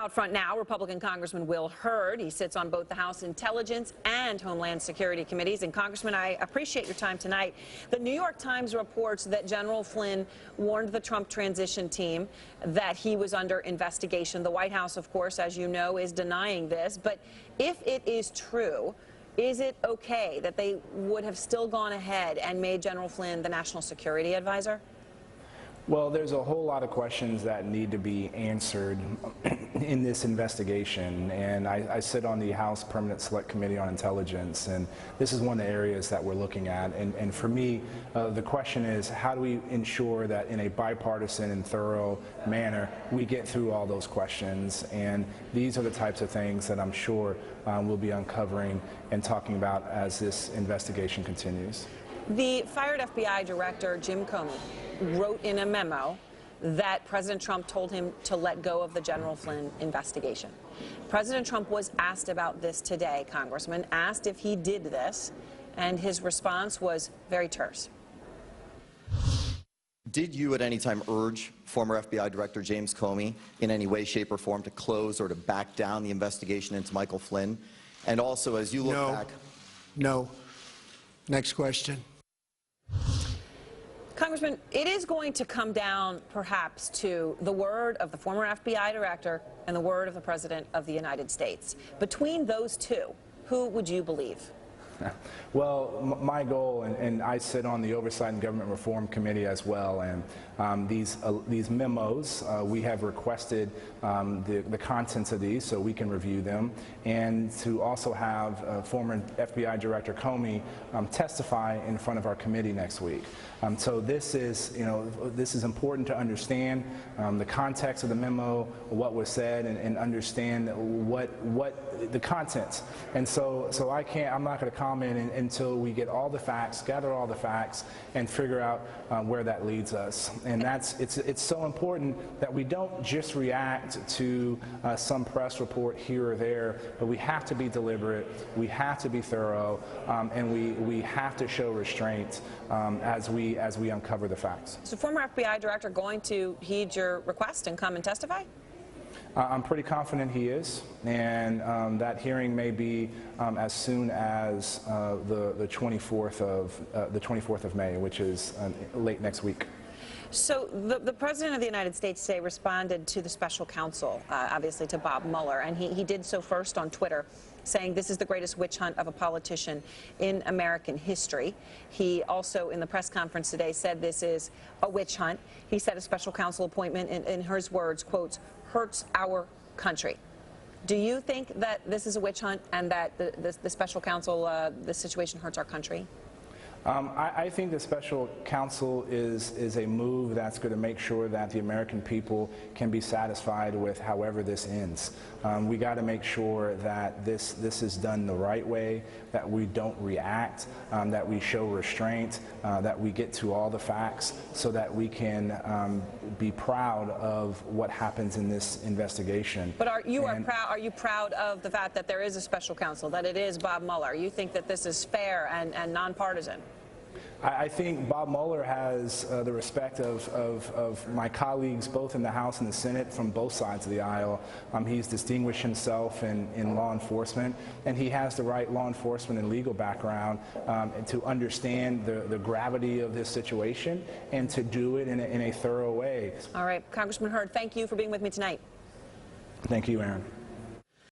Out front now, Republican Congressman Will Hurd. He sits on both the House Intelligence and Homeland Security committees. And Congressman, I appreciate your time tonight. The New York Times reports that General Flynn warned the Trump transition team that he was under investigation. The White House, of course, as you know, is denying this. But if it is true, is it okay that they would have still gone ahead and made General Flynn the national security advisor? Well, there's a whole lot of questions that need to be answered in this investigation, and I sit on the House Permanent Select Committee on Intelligence, and this is one of the areas that we're looking at. And for me, the question is, how do we ensure that in a bipartisan and thorough manner we get through all those questions? And these are the types of things that I'm sure we'll be uncovering and talking about as this investigation continues. The fired FBI director, Jim Comey, wrote in a memo that President Trump told him to let go of the General Flynn investigation. President Trump was asked about this today, Congressman, asked if he did this, and his response was very terse. Did you at any time urge former FBI Director James Comey in any way, shape, or form to close or to back down the investigation into Michael Flynn? And also, as you look back... No. Next question. Congressman, it is going to come down, perhaps, to the word of the former FBI director and the word of the President of the United States. Between those two, who would you believe? Well, my goal, and I sit on the Oversight and Government Reform Committee as well, and these memos, we have requested the contents of these so we can review them, and to also have former FBI Director Comey testify in front of our committee next week. So this is, this is important to understand the context of the memo, what was said, and understand what the contents. And so I'm not going to comment until we get all the facts, gather all the facts, and figure out where that leads us. And it's so important that we don't just react to some press report here or there, but we have to be deliberate, we have to be thorough, and we have to show restraint as we uncover the facts. So former FBI director going to heed your request and come and testify? I'm pretty confident he is, and that hearing may be as soon as the 24th of May, which is late next week. So the President of the United States today responded to the special counsel, obviously to Bob Mueller, and he did so first on Twitter, saying this is the greatest witch hunt of a politician in American history. He also, in the press conference today, said this is a witch hunt. He said a special counsel appointment, in his words, quotes, hurts our country. Do you think that this is a witch hunt and that the special counsel, the situation hurts our country? I think the special counsel is a move that's going to make sure that the American people can be satisfied with however this ends. We got to make sure that this is done the right way, that we don't react, that we show restraint, that we get to all the facts so that we can be proud of what happens in this investigation. But are you proud of the fact that there is a special counsel, that it is Bob Mueller? You think that this is fair and nonpartisan? I think Bob Mueller has the respect of my colleagues both in the House and the Senate from both sides of the aisle. He's distinguished himself in law enforcement, and he has the right law enforcement and legal background to understand the gravity of this situation and to do it in a thorough way. All right, Congressman Hurd, thank you for being with me tonight. Thank you, Erin.